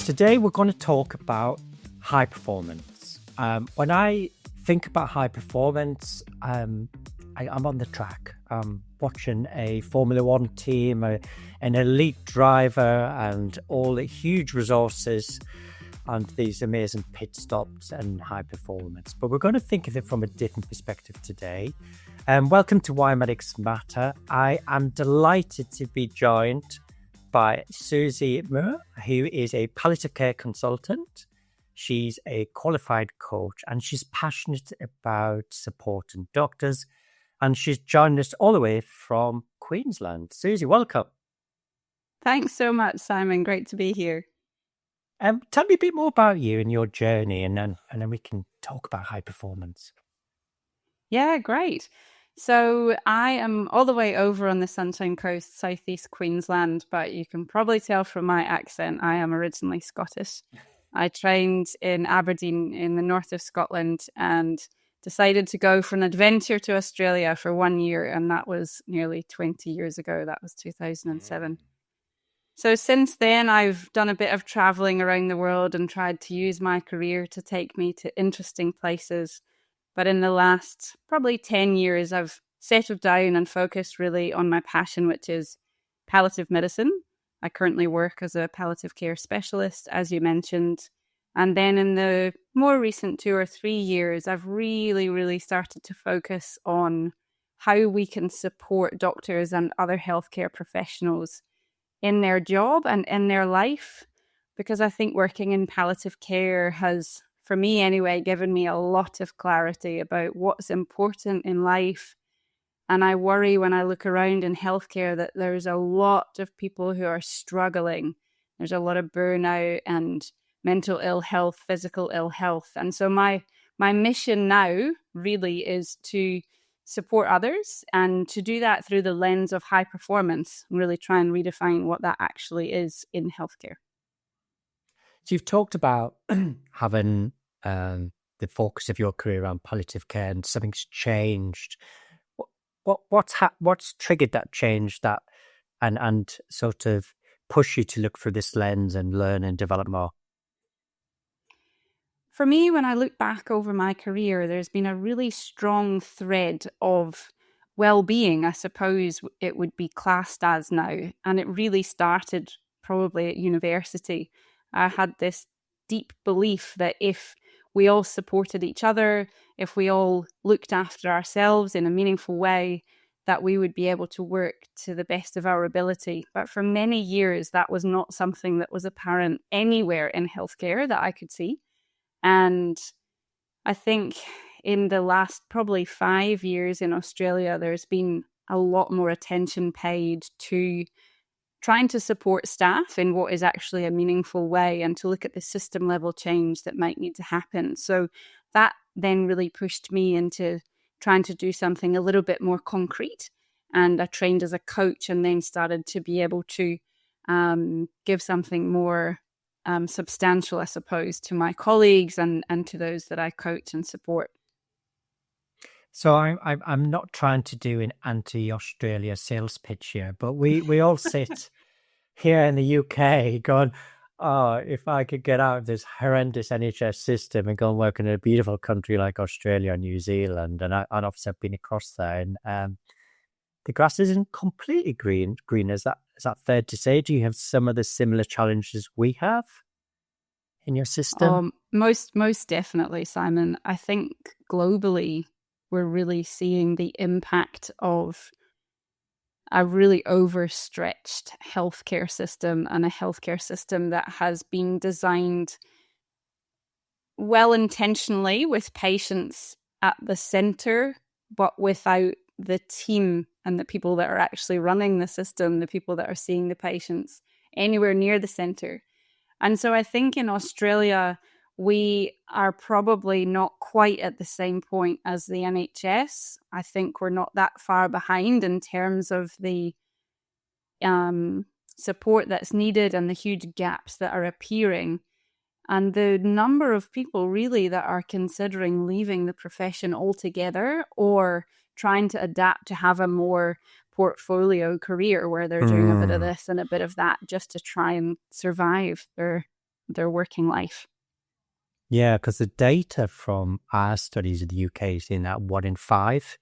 Today we're going to talk about high performance. When I think about high performance, I'm on the track. I'm watching a Formula One team, an elite driver, and all the huge resources and these amazing pit stops and high performance. But we're going to think of it from a different perspective today. Welcome to Why Medics Matter. I am delighted to be joined by Susie Muir, who is a palliative care consultant. She's a qualified coach and she's passionate about supporting doctors. And she's joined us all the way from Queensland. Susie, welcome. Thanks so much, Simon. Great to be here. Tell me a bit more about you and your journey, and then we can talk about high performance. Yeah, great. So I am all the way over on the Sunshine Coast, southeast Queensland, but you can probably tell from my accent, I am originally Scottish. I trained in Aberdeen in the north of Scotland and decided to go for an adventure to Australia for 1 year, and that was nearly 20 years ago. That was 2007. So since then, I've done a bit of traveling around the world and tried to use my career to take me to interesting places. But in the last probably 10 years, I've settled down and focused really on my passion, which is palliative medicine. I currently work as a palliative care specialist, as you mentioned. And then in the more recent 2 or 3 years, I've really started to focus on how we can support doctors and other healthcare professionals in their job and in their life. Because I think working in palliative care has, for me anyway, given me a lot of clarity about what's important in life. And I worry when I look around in healthcare that there's a lot of people who are struggling. There's a lot of burnout and mental ill health, physical ill health. And so my mission now really is to support others and to do that through the lens of high performance and really try and redefine what that actually is in healthcare. So you've talked about having the focus of your career around palliative care, and something's changed. What's triggered that change that and sort of push you to look through this lens and learn and develop more? For me, when I look back over my career, there's been a really strong thread of well-being, I suppose it would be classed as now. And it really started probably at university. I had this deep belief that if we all supported each other, if we all looked after ourselves in a meaningful way, that we would be able to work to the best of our ability. But for many years, that was not something that was apparent anywhere in healthcare that I could see. And I think in the last probably 5 years in Australia, there's been a lot more attention paid to trying to support staff in what is actually a meaningful way and to look at the system level change that might need to happen. So that then really pushed me into trying to do something a little bit more concrete. And I trained as a coach and then started to be able to give something more substantial, I suppose, to my colleagues and to those that I coach and support. So I'm not trying to do an anti-Australia sales pitch here, but we all sit here in the UK going, oh, if I could get out of this horrendous NHS system and go and work in a beautiful country like Australia and New Zealand, and obviously I've been across there, and the grass isn't completely green. Is that fair to say? Do you have some of the similar challenges we have in your system? Most definitely, Simon. I think globally, we're really seeing the impact of a really overstretched healthcare system and a healthcare system that has been designed well intentionally with patients at the center, but without the team and the people that are actually running the system, the people that are seeing the patients anywhere near the center. And so I think in Australia, we are probably not quite at the same point as the NHS. I think we're not that far behind in terms of the support that's needed and the huge gaps that are appearing. And the number of people really that are considering leaving the profession altogether or trying to adapt to have a more portfolio career where they're doing a bit of this and a bit of that just to try and survive their working life. Yeah, because the data from our studies in the UK is in that 1 in 5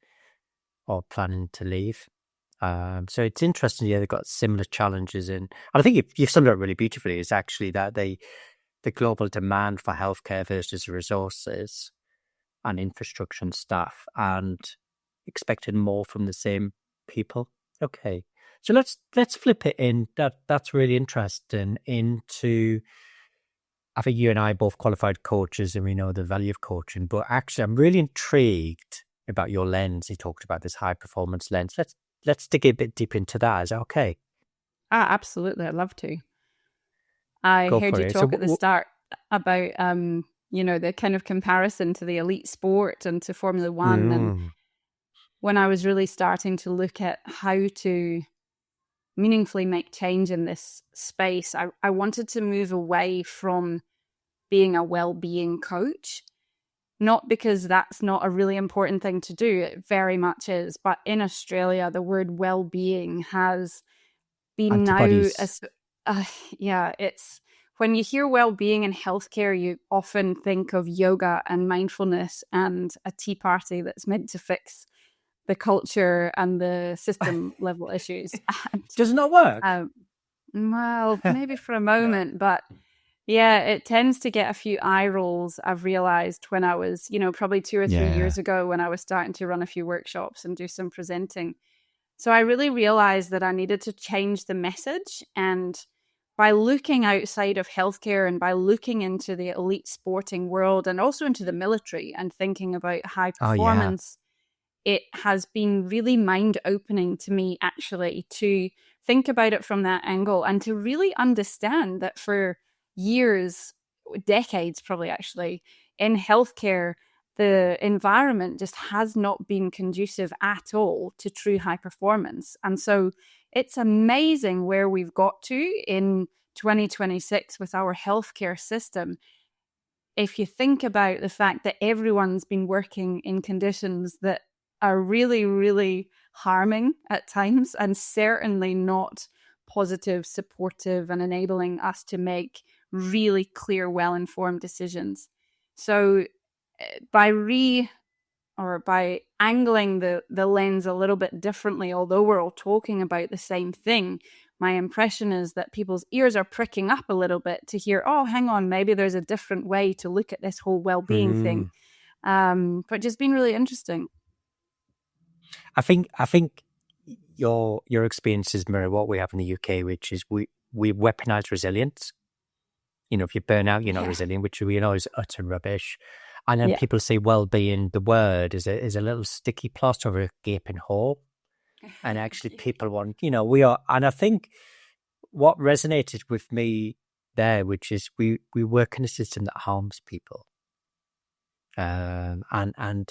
are planning to leave. So it's interesting. Yeah, they've got similar challenges, and I think you've summed it up really beautifully. Is actually that the global demand for healthcare versus resources and infrastructure and staff, and expecting more from the same people. Okay, so let's flip it in. That's really interesting. Into, I think you and I both qualified coaches, and we know the value of coaching. But actually, I'm really intrigued about your lens. You talked about this high performance lens. Let's dig a bit deep into that. Is that okay? Absolutely. I'd love to. I Go heard for you it. So, talk at the start about, the kind of comparison to the elite sport and to Formula One. And when I was really starting to look at how to meaningfully make change in this space, I wanted to move away from being a well-being coach, not because that's not a really important thing to do. It very much is. But in Australia, the word well-being has been now, antibodies. it's when you hear well-being in healthcare, you often think of yoga and mindfulness and a tea party that's meant to fix the culture and the system level issues. And, Does it not work? well, maybe for a No. moment, but yeah, it tends to get a few eye rolls. I've realized when I was, probably 2 or 3 years ago when I was starting to run a few workshops and do some presenting. So I really realized that I needed to change the message. And by looking outside of healthcare and by looking into the elite sporting world and also into the military and thinking about high Oh yeah. performance, it has been really mind opening to me actually to think about it from that angle and to really understand that for years, decades probably actually, in healthcare, the environment just has not been conducive at all to true high performance. And so it's amazing where we've got to in 2026 with our healthcare system. If you think about the fact that everyone's been working in conditions that are really, really harming at times and certainly not positive, supportive, and enabling us to make really clear, well-informed decisions. So by angling the lens a little bit differently, although we're all talking about the same thing, my impression is that people's ears are pricking up a little bit to hear, oh, hang on, maybe there's a different way to look at this whole well-being thing. But just been really interesting. I think your experiences mirror what we have in the UK, which is we weaponize resilience. If you burn out, you're not resilient, which we know is utter rubbish. And then people say well-being, the word is a little sticky plaster over a gaping hole. And actually people want, we are, and I think what resonated with me there, which is we work in a system that harms people, and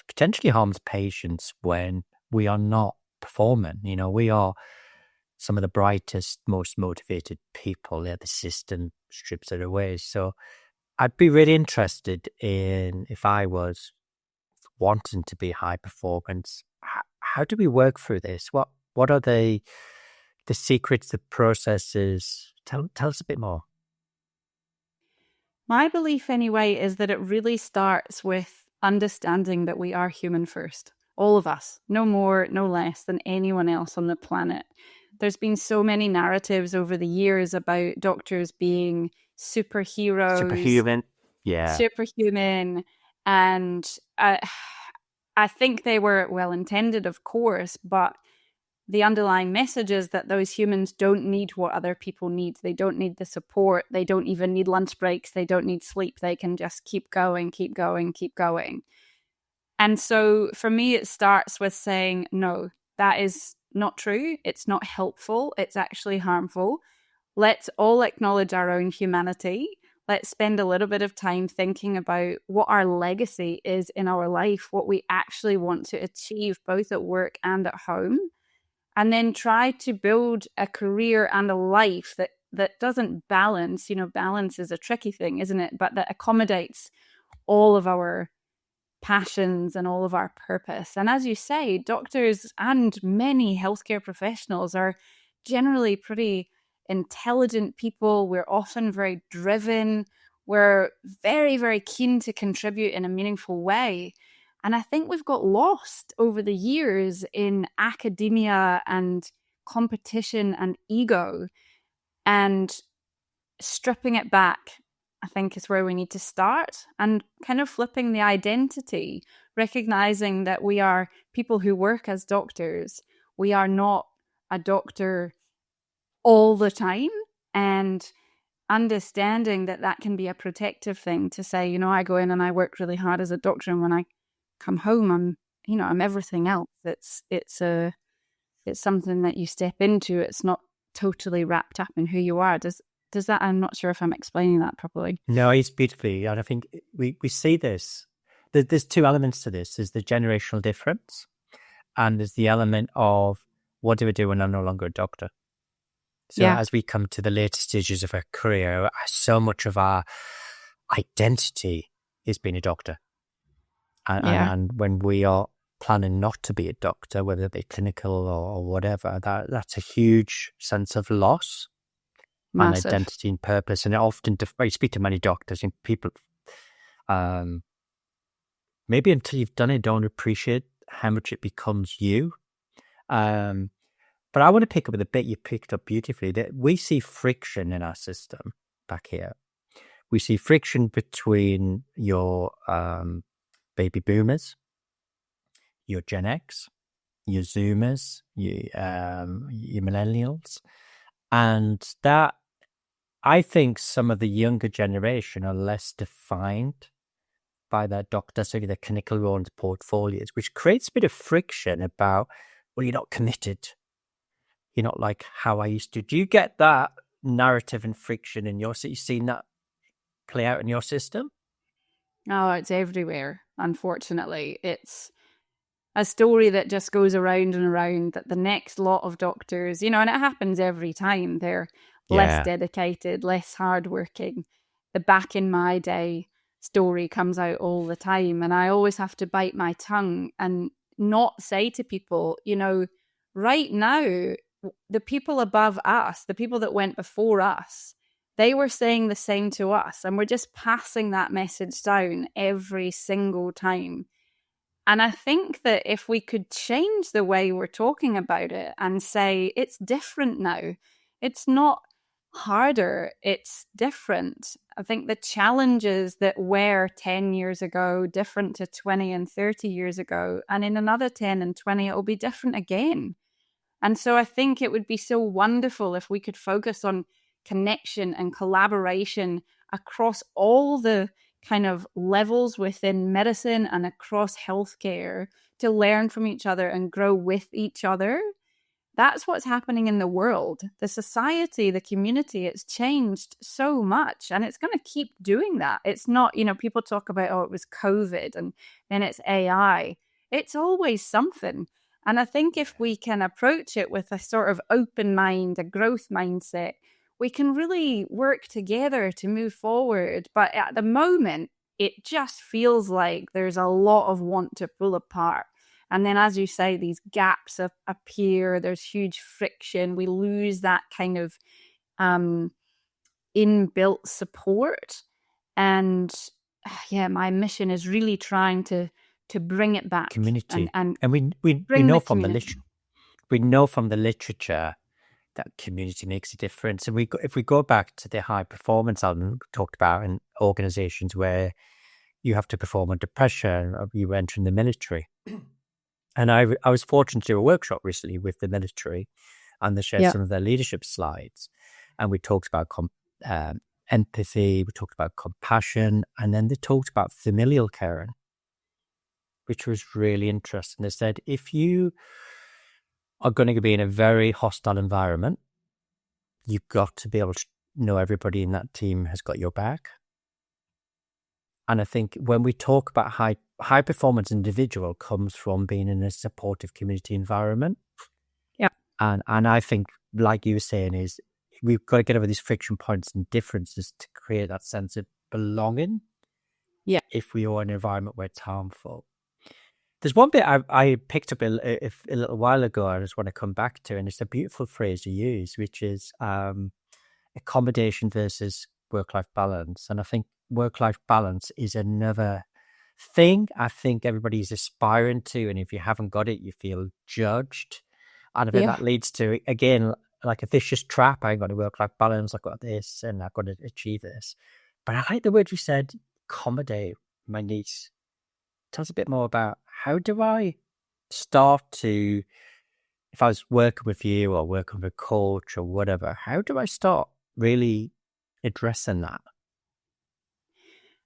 potentially harms patients when we are not performing. We are some of the brightest, most motivated people. The system strips it away. So I'd be really interested in, if I was wanting to be high performance, how do we work through this? What are the secrets, the processes? Tell us a bit more. My belief anyway is that it really starts with understanding that we are human first. All of us, no more, no less than anyone else on the planet. There's been so many narratives over the years about doctors being superheroes. Superhuman. Yeah. Superhuman. And I think they were well intended, of course, but the underlying message is that those humans don't need what other people need. They don't need the support. They don't even need lunch breaks. They don't need sleep. They can just keep going, keep going, keep going. And so for me, it starts with saying, no, that is not true. It's not helpful. It's actually harmful. Let's all acknowledge our own humanity. Let's spend a little bit of time thinking about what our legacy is in our life, what we actually want to achieve, both at work and at home. And then try to build a career and a life that doesn't balance. Balance is a tricky thing, isn't it? But that accommodates all of our passions and all of our purpose. And as you say, doctors and many healthcare professionals are generally pretty intelligent people. We're often very driven. We're very, very keen to contribute in a meaningful way. And I think we've got lost over the years in academia and competition and ego. And stripping it back, I think, is where we need to start, and kind of flipping the identity, recognizing that we are people who work as doctors. We are not a doctor all the time, and understanding that that can be a protective thing to say, you know, I go in and I work really hard as a doctor, and when I come home, I'm everything else. It's something that you step into. It's not totally wrapped up in who you are. Does that, I'm not sure if I'm explaining that properly. No, it's beautifully. And I think we see this. There's two elements to this. There's the generational difference, and there's the element of what do we do when I'm no longer a doctor? So as we come to the later stages of our career, so much of our identity is being a doctor. And when we are planning not to be a doctor, whether it be clinical or whatever, that's a huge sense of loss. Massive. And identity and purpose. And it often, I speak to many doctors and people, maybe until you've done it, don't appreciate how much it becomes you. But I want to pick up with a bit you picked up beautifully, that we see friction in our system back here. We see friction between your baby boomers, your Gen X, your Zoomers, your millennials. And that, I think some of the younger generation are less defined by their doctor, so their clinical role and portfolios, which creates a bit of friction about, well, you're not committed. You're not like how I used to. Do you get that narrative and friction in your, you've seen that play out in your system? Oh, it's everywhere, unfortunately. It's a story that just goes around and around, that the next lot of doctors, and it happens every time, they're less dedicated, less hardworking. The back in my day story comes out all the time. And I always have to bite my tongue and not say to people, right now, the people above us, the people that went before us, they were saying the same to us. And we're just passing that message down every single time. And I think that if we could change the way we're talking about it and say, it's different now, it's not harder, it's different. I think the challenges that were 10 years ago, different to 20 and 30 years ago, and in another 10 and 20, it will be different again. And so I think it would be so wonderful if we could focus on connection and collaboration across all the kind of levels within medicine and across healthcare to learn from each other and grow with each other. That's what's happening in the world. The society, the community, it's changed so much, and it's going to keep doing that. It's not, people talk about, it was COVID and then it's AI. It's always something. And I think if we can approach it with a sort of open mind, a growth mindset, we can really work together to move forward. But at the moment, it just feels like there's a lot of want to pull apart. And then, as you say, these gaps appear, there's huge friction. We lose that kind of inbuilt support. And my mission is really trying to bring it back. Community. And we know from the literature that community makes a difference. And if we go back to the high performance element we talked about in organizations where you have to perform under pressure, you enter in the military. And I was fortunate to do a workshop recently with the military, and they shared some of their leadership slides. And we talked about empathy, we talked about compassion, and then they talked about familial caring, which was really interesting. They said, if you are going to be in a very hostile environment, you've got to be able to know everybody in that team has got your back. And I think when we talk about high performance individual comes from being in a supportive community environment. Yeah. And I think, like you were saying, is we've got to get over these friction points and differences to create that sense of belonging Yeah. if we are in an environment where it's harmful. There's one bit I picked up a little while ago I just want to come back to, and it's a beautiful phrase you use, which is accommodation versus work-life balance. And I think work-life balance is another thing I think everybody's aspiring to. And if you haven't got it, you feel judged. And I think Yeah. that leads to, again, like a vicious trap. I ain't got a work-life balance. I've got this and I've got to achieve this. But I like the word you said, accommodate my needs. Tell us a bit more about how do I start to, if I was working with you or working with a coach or whatever, how do I start really addressing that?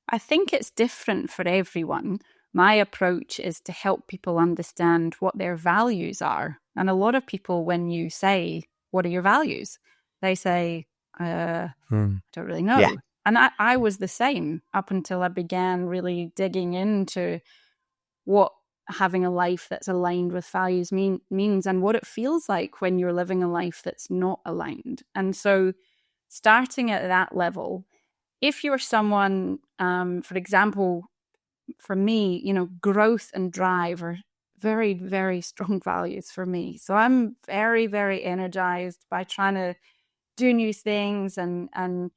I think it's different for everyone. My approach is to help people understand what their values are. And a lot of people, when you say, what are your values? They say, I don't really know. Yeah. And I was the same up until I began really digging into what having a life that's aligned with values means and what it feels like when you're living a life that's not aligned. And so starting at that level, if you're someone, for example, for me, growth and drive are very, very strong values for me. So I'm very, very energized by trying to do new things and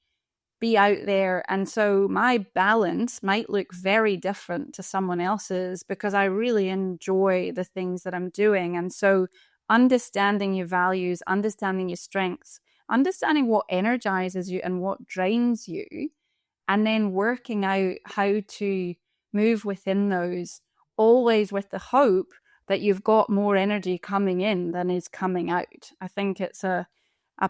be out there. And so my balance might look very different to someone else's because I really enjoy the things that I'm doing. And so understanding your values, understanding your strengths, understanding what energizes you and what drains you, and then working out how to move within those, always with the hope that you've got more energy coming in than is coming out. I think it's a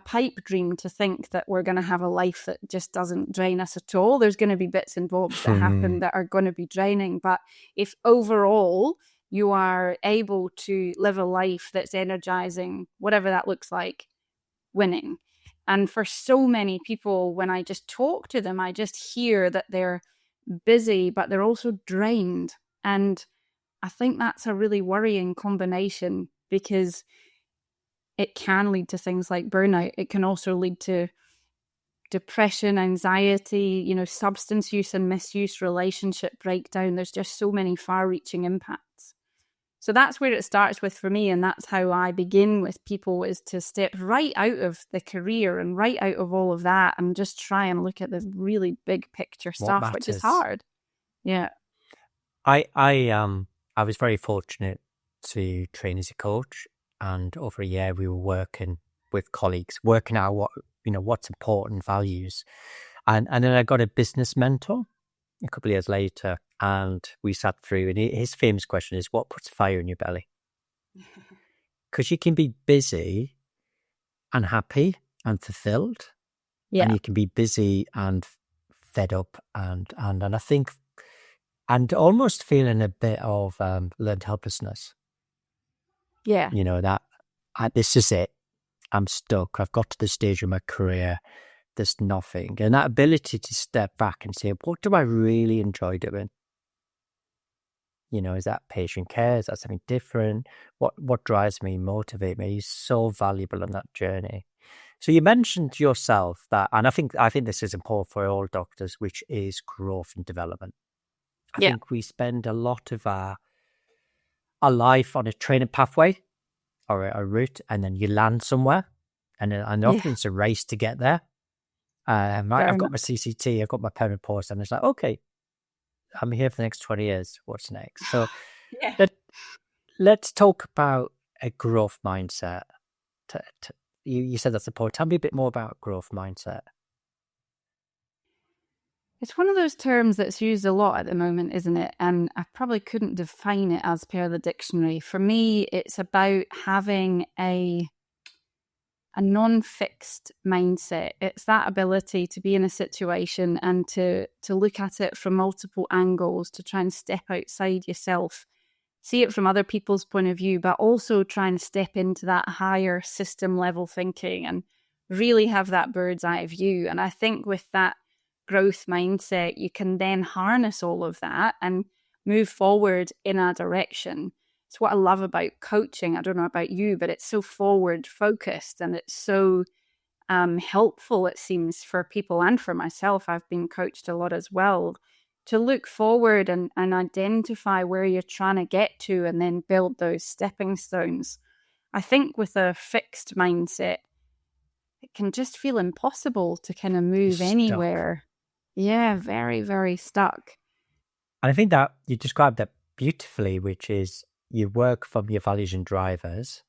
pipe dream to think that we're going to have a life that just doesn't drain us at all. There's going to be bits and bobs that happen that are going to be draining. But if overall you are able to live a life that's energizing, whatever that looks like, winning. And for so many people, when I just talk to them, I just hear that they're busy, but they're also drained. And I think that's a really worrying combination because it can lead to things like burnout. It can also lead to depression, anxiety, substance use and misuse, relationship breakdown. There's just so many far-reaching impacts. So that's where it starts with for me, and that's how I begin with people, is to step right out of the career and right out of all of that and just try and look at the really big picture stuff, which is hard. Yeah. I was very fortunate to train as a coach, and over a year we were working with colleagues, working out what's important values, and then I got a business mentor a couple of years later, and we sat through, and his famous question is, what puts fire in your belly? Because you can be busy and happy and fulfilled, and you can be busy and fed up and I think, and almost feeling a bit of learned helplessness. Yeah. That this is it. I'm stuck. I've got to the stage of my career. There's nothing. And that ability to step back and say, what do I really enjoy doing? Is that patient care? Is that something different? What drives me, motivate me is so valuable on that journey. So you mentioned yourself that, and I think this is important for all doctors, which is growth and development. I think we spend a lot of our life on a training pathway or a route, and then you land somewhere, and often it's a race to get there. Right, I've got my CCT, I've got my permanent post, and it's like, okay, I'm here for the next 20 years. What's next? So let's talk about a growth mindset. You said that's important. Tell me a bit more about growth mindset. It's one of those terms that's used a lot at the moment, isn't it? And I probably couldn't define it as per the dictionary. For me, it's about having a non-fixed mindset. It's that ability to be in a situation and to look at it from multiple angles, to try and step outside yourself, see it from other people's point of view, but also try and step into that higher system level thinking and really have that bird's eye view. And I think with that growth mindset, you can then harness all of that and move forward in a direction. It's what I love about coaching. I don't know about you, but it's so forward focused and it's so helpful, it seems, for people and for myself. I've been coached a lot as well to look forward and identify where you're trying to get to and then build those stepping stones. I think with a fixed mindset, it can just feel impossible to kind of You're move stuck. anywhere. Yeah, very, very stuck. And I think that you described that beautifully, which is you work from your values and drivers.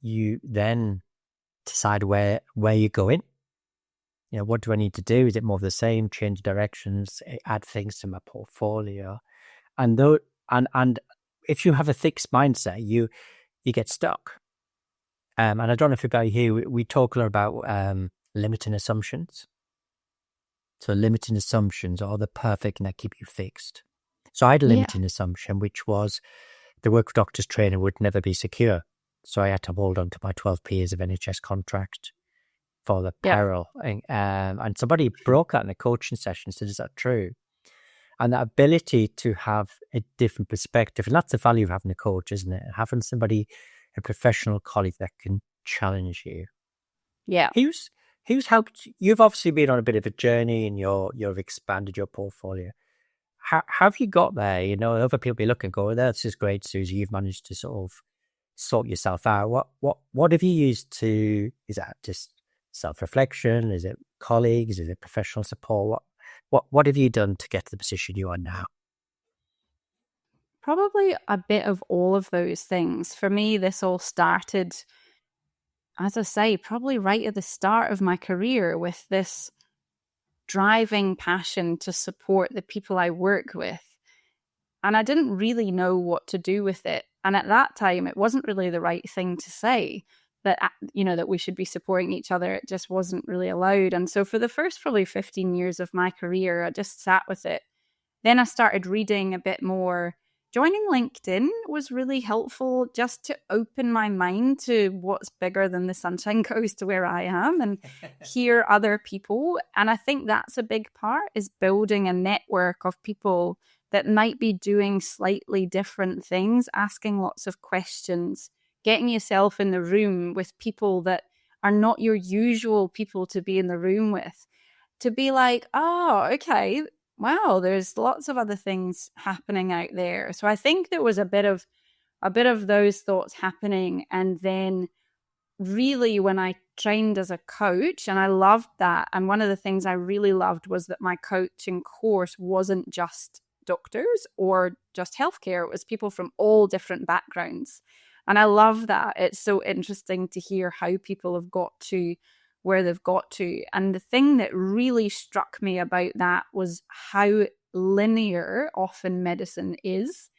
You then decide where you're going. You know, what do I need to do? Is it more of the same? Change directions, add things to my portfolio, and though, and if you have a fixed mindset, you get stuck. And I don't know if about here, we talk a lot about limiting assumptions. So limiting assumptions are the perfect and that keep you fixed. So I had a Yeah. limiting assumption, which was the work of doctor's training would never be secure. So I had to hold on to my 12 years of NHS contract for the Yep. peril. And somebody broke that in a coaching session, said, is that true? And that ability to have a different perspective, and that's the value of having a coach, isn't it? Having somebody, a professional colleague that can challenge you. Yeah. Who's helped? You've obviously been on a bit of a journey, and you've expanded your portfolio. How have you got there? You know, other people be looking, go, "That's just great, Susie. You've managed to sort of sort yourself out." What have you used to? Is that just self-reflection? Is it colleagues? Is it professional support? What have you done to get to the position you are now? Probably a bit of all of those things. For me, this all started, as I say, probably right at the start of my career with this driving passion to support the people I work with. And I didn't really know what to do with it. And at that time, it wasn't really the right thing to say that, that we should be supporting each other. It just wasn't really allowed. And so for the first probably 15 years of my career, I just sat with it. Then I started reading a bit more. Joining LinkedIn was really helpful just to open my mind to what's bigger than the Sunshine Coast to where I am and hear other people. And I think that's a big part, is building a network of people that might be doing slightly different things, asking lots of questions, getting yourself in the room with people that are not your usual people to be in the room with, to be like, oh, okay, wow, there's lots of other things happening out there. So I think there was a bit of those thoughts happening. And then really when I trained as a coach, and I loved that. And one of the things I really loved was that my coaching course wasn't just doctors or just healthcare. It was people from all different backgrounds. And I love that. It's so interesting to hear how people have got to where they've got to. And the thing that really struck me about that was how linear often medicine is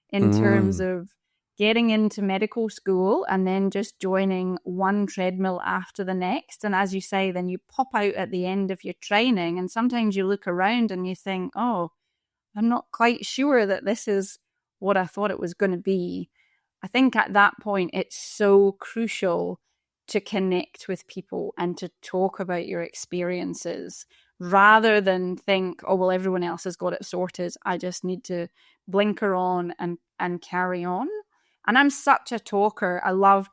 in terms Mm. of getting into medical school and then just joining one treadmill after the next. And as you say, then you pop out at the end of your training, and sometimes you look around and you think, oh, I'm not quite sure that this is what I thought it was going to be. I think at that point, it's so crucial to connect with people and to talk about your experiences rather than think, oh, well, everyone else has got it sorted. I just need to blinker on and carry on. And I'm such a talker. I love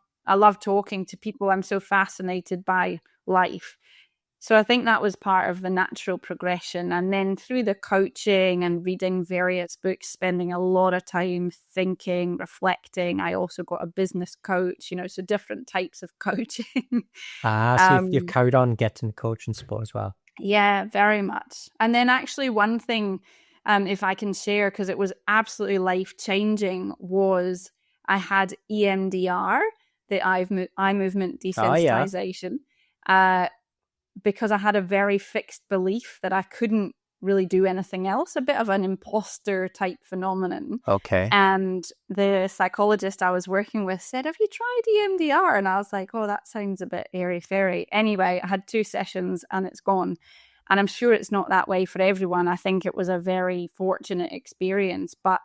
talking to people. I'm so fascinated by life. So I think that was part of the natural progression. And then through the coaching and reading various books, spending a lot of time thinking, reflecting. I also got a business coach, so different types of coaching. So you've carried on getting coaching support as well. Yeah, very much. And then actually one thing, if I can share, because it was absolutely life-changing, was I had EMDR, the eye movement Oh yeah. desensitization. Because I had a very fixed belief that I couldn't really do anything else, a bit of an imposter type phenomenon. Okay. And the psychologist I was working with said, have you tried EMDR? And I was like, oh, that sounds a bit airy-fairy. Anyway, I had 2 sessions and it's gone. And I'm sure it's not that way for everyone. I think it was a very fortunate experience, but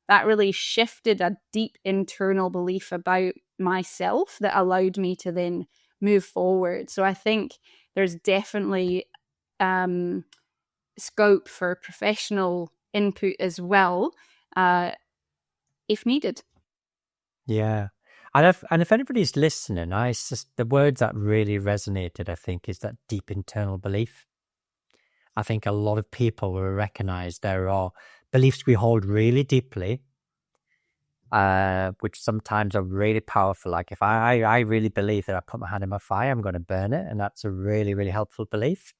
that really shifted a deep internal belief about myself that allowed me to then move forward. So I think there's definitely scope for professional input as well, if needed. Yeah. And if anybody's listening, the words that really resonated, I think, is that deep internal belief. I think a lot of people will recognize there are beliefs we hold really deeply, which sometimes are really powerful. Like if I really believe that I put my hand in my fire, I'm going to burn it. And that's a really, really helpful belief.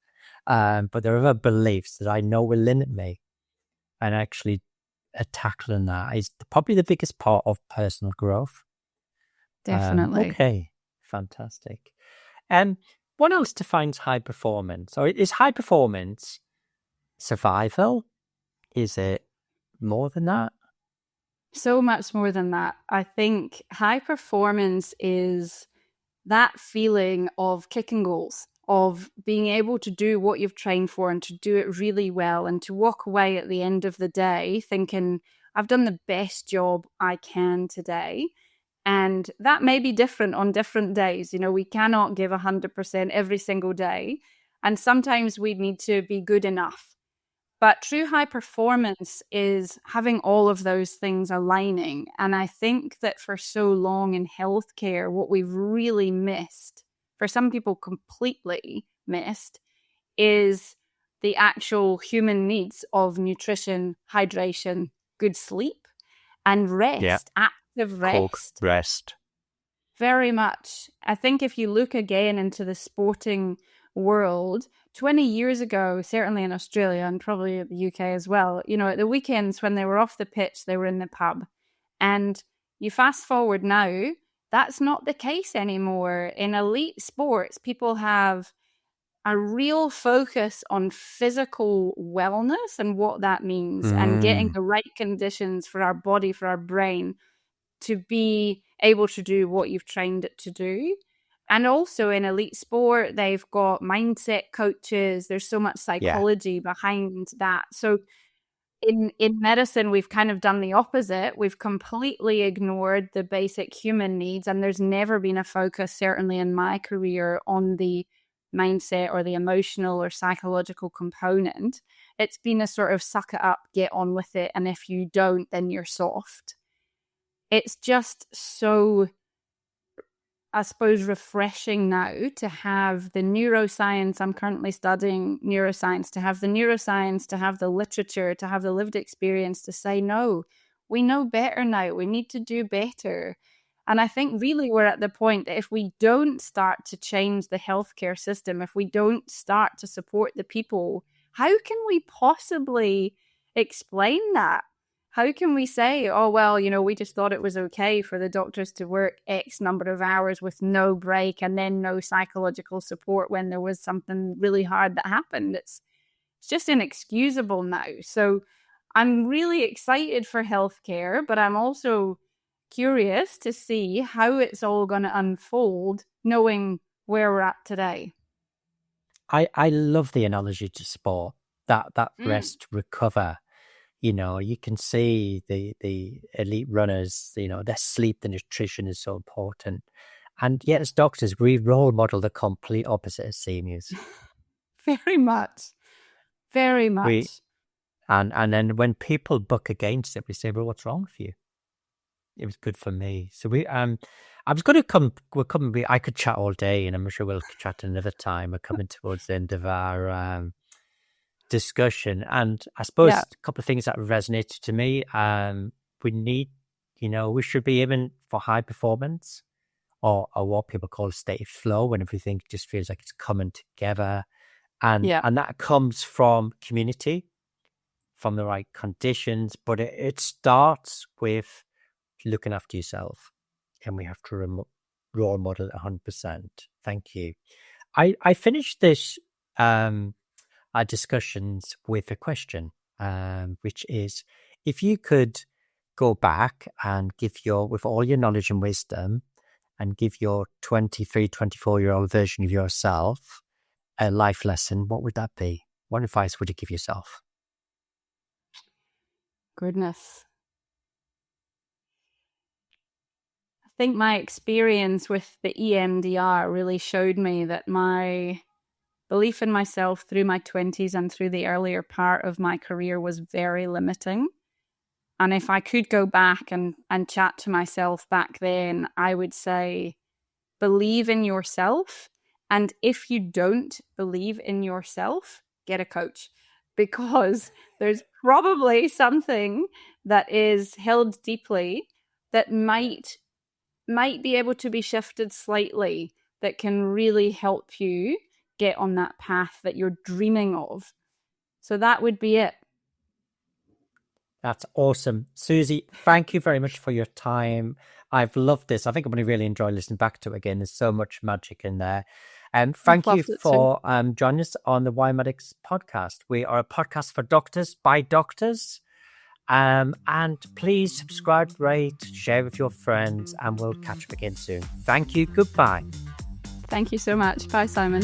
But there are other beliefs that I know will limit me. And actually tackling that is probably the biggest part of personal growth. Definitely. Okay, fantastic. What else defines high performance? So is high performance survival? Is it more than that? So much more than that. I think high performance is that feeling of kicking goals, of being able to do what you've trained for and to do it really well, and to walk away at the end of the day thinking, I've done the best job I can today. And that may be different on different days. You know, we cannot give 100% every single day. And sometimes we need to be good enough. But true high performance is having all of those things aligning. And I think that for so long in healthcare, what we've really missed, for some people completely missed, is the actual human needs of nutrition, hydration, good sleep, and rest, active rest. Rest. Very much. I think if you look again into the sporting world, 20 years ago, certainly in Australia and probably the UK as well, you know, at the weekends when they were off the pitch, they were in the pub. And you fast forward now, that's not the case anymore. In elite sports, people have a real focus on physical wellness and what that means and getting the right conditions for our body, for our brain to be able to do what you've trained it to do. And also in elite sport, they've got mindset coaches. There's so much psychology behind that. So in medicine, we've kind of done the opposite. We've completely ignored the basic human needs. And there's never been a focus, certainly in my career, on the mindset or the emotional or psychological component. It's been a sort of suck it up, get on with it. And if you don't, then you're soft. It's just so, I suppose, refreshing now to have the neuroscience. I'm currently studying neuroscience, to have the neuroscience, to have the literature, to have the lived experience to say, no, we know better now. We need to do better. And I think really we're at the point that if we don't start to change the healthcare system, if we don't start to support the people, how can we possibly explain that? How can we say, oh, well, you know, we just thought it was okay for the doctors to work X number of hours with no break and then no psychological support when there was something really hard that happened? It's just inexcusable now. So I'm really excited for healthcare, but I'm also curious to see how it's all going to unfold, knowing where we're at today. I love the analogy to sport, that rest, recover. You know, you can see the elite runners, you know, their sleep, the nutrition is so important. And yet as doctors, we role model the complete opposite as seniors. Very much. Very much. And then when people buck against it, we say, well, what's wrong with you? It was good for me. So I was going to I could chat all day, and I'm sure we'll chat another time. We're coming towards the end of our discussion, and I suppose a couple of things that resonated to me. We need, you know, we should be aiming for high performance, or what people call a state of flow, when everything just feels like it's coming together, and that comes from community, from the right conditions, but it starts with looking after yourself, and we have to role model 100%. Thank you. I finished this our discussions with a question, which is, if you could go back and give with all your knowledge and wisdom, and give your 23, 24-year-old version of yourself a life lesson, what would that be? What advice would you give yourself? Goodness. I think my experience with the EMDR really showed me that my belief in myself through my 20s and through the earlier part of my career was very limiting. And if I could go back and chat to myself back then, I would say, believe in yourself. And if you don't believe in yourself, get a coach, because there's probably something that is held deeply that might be able to be shifted slightly, that can really help you get on that path that you're dreaming of. So that would be it. That's awesome. Susie, thank you very much for your time. I've loved this. I think I'm going to really enjoy listening back to it again. There's so much magic in there. And thank you for joining us on the Why Medics podcast. We are a podcast for doctors by doctors. And please subscribe, rate, share with your friends, and we'll catch up again soon. Thank you. Goodbye. Thank you so much. Bye, Simon.